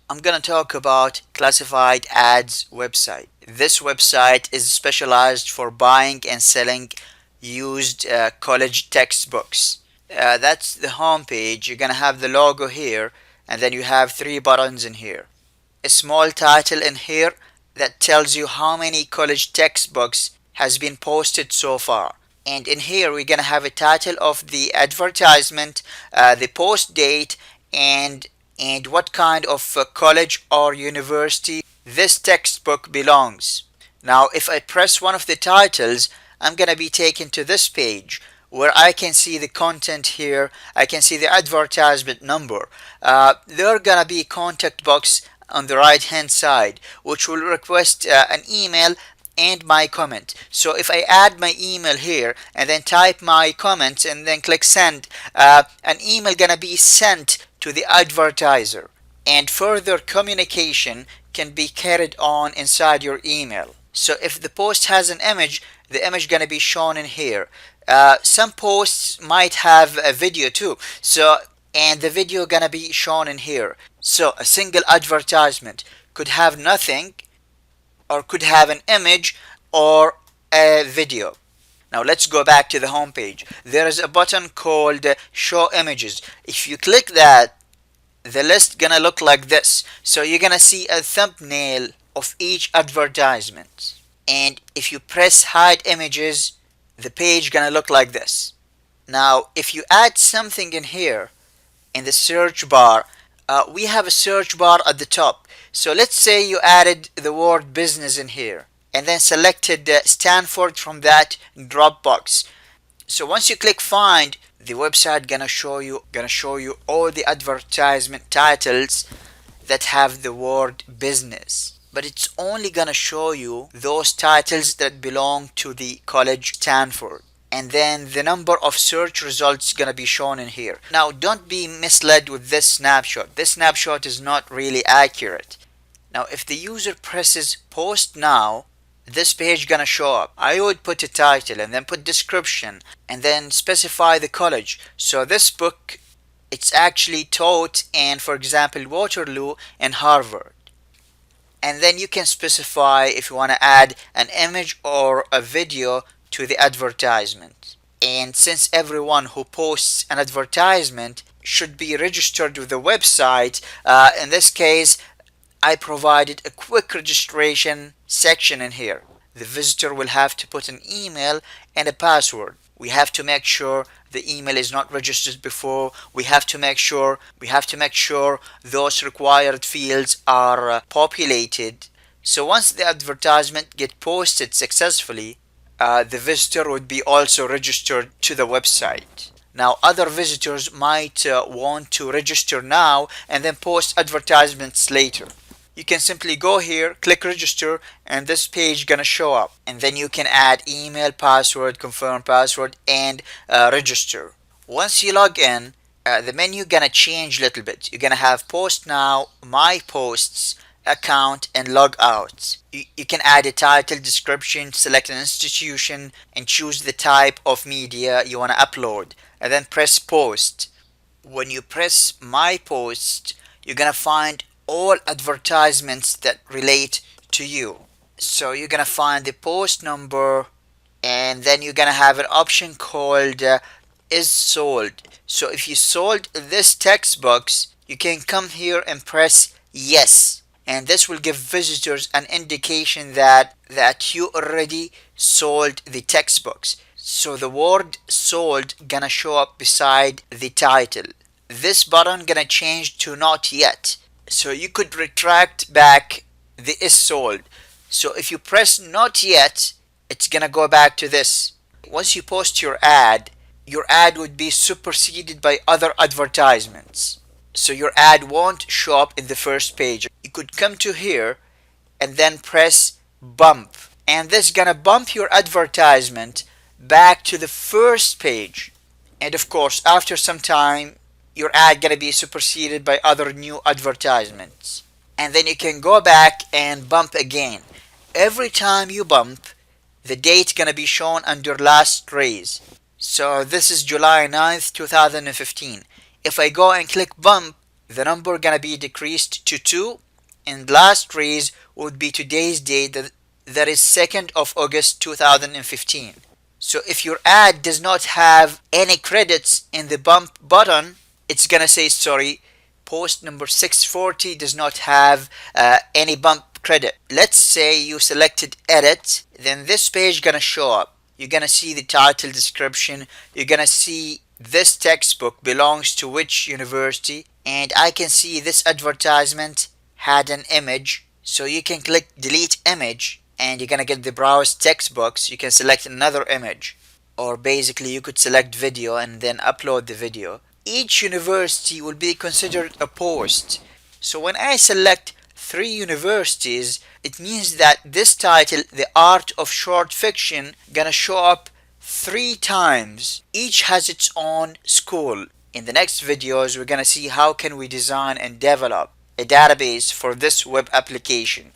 I'm gonna talk about Classified Ads website. This website is specialized for buying and selling used college textbooks. That's the home page. You're gonna have the logo here, and then you have three buttons in here. A small title in here that tells you how many college textbooks has been posted so far. And in here we're gonna have a title of the advertisement, the post date, and what kind of college or university this textbook belongs. Now if I press one of the titles, I'm gonna be taken to this page where I can see the content here. I can see the advertisement number. There are gonna be contact box on the right hand side which will request an email and my comment. So if I add my email here and then type my comments and then click send, an email gonna be sent to the advertiser, and further communication can be carried on inside your email. So if the post has an image, the image gonna be shown in here. Some posts might have a video too, so and the video gonna be shown in here. So a single advertisement could have nothing, or could have an image or a video. Now let's go back to the home page. There is a button called show images. If you click that, the list gonna look like this. So you're gonna see a thumbnail of each advertisement. And if you press hide images, the page gonna look like this. Now if you add something in here in the search bar, we have a search bar at the top. So let's say you added the word business in here and then selected Stanford from that drop box. So once you click find, the website gonna show you all the advertisement titles that have the word business. But it's only gonna show you those titles that belong to the college Stanford. And then the number of search results gonna be shown in here. Now don't be misled with this snapshot. This snapshot is not really accurate. Now if the user presses post now, this page gonna show up. I would put a title and then put description and then specify the college. So this book, it's actually taught in, for example, Waterloo and Harvard. And then you can specify if you want to add an image or a video to the advertisement. And since everyone who posts an advertisement should be registered with the website, in this case I provided a quick registration section in here. The visitor will have to put an email and a password. We have to make sure the email is not registered before. We have to make sure those required fields are populated. So once the advertisement get posted successfully, the visitor would be also registered to the website. Now other visitors might want to register now and then post advertisements later. You can simply go here, click register, and this page gonna show up. And then you can add email, password, confirm password, and register. Once you log in, the menu gonna change a little bit. You're gonna have post now, my posts, account, and log out. You can add a title, description, select an institution, and choose the type of media you wanna upload. And then press post. When you press my post, you're gonna find all advertisements that relate to you. So you're gonna find the post number, and then you're gonna have an option called is sold. So if you sold this textbooks, you can come here and press yes, and this will give visitors an indication that you already sold the textbooks. So the word sold gonna show up beside the title. This button gonna change to not yet. So you could retract back the is sold. So if you press not yet, it's gonna go back to this. Once you post your ad would be superseded by other advertisements. So your ad won't show up in the first page. You could come to here and then press bump. And this is gonna bump your advertisement back to the first page. And of course, after some time, your ad gonna be superseded by other new advertisements. And then you can go back and bump again. Every time you bump, the date gonna be shown under last raise. So this is July 9th, 2015. If I go and click bump, the number gonna be decreased to 2, and last raise would be today's date, that is 2nd of August 2015. So if your ad does not have any credits in the bump button, it's gonna say sorry, post number 640 does not have any bump credit. Let's say you selected edit, then this page gonna show up. You're gonna see the title description, you're gonna see this textbook belongs to which university, and I can see this advertisement had an image, so you can click delete image and you're gonna get the browse textbooks. You can select another image, or basically you could select video and then upload the video. Each university will be considered a post. So when I select 3 universities, it means that this title, The Art of Short Fiction, gonna show up 3 times. Each has its own school. In the next videos, we're gonna see how can we design and develop a database for this web application.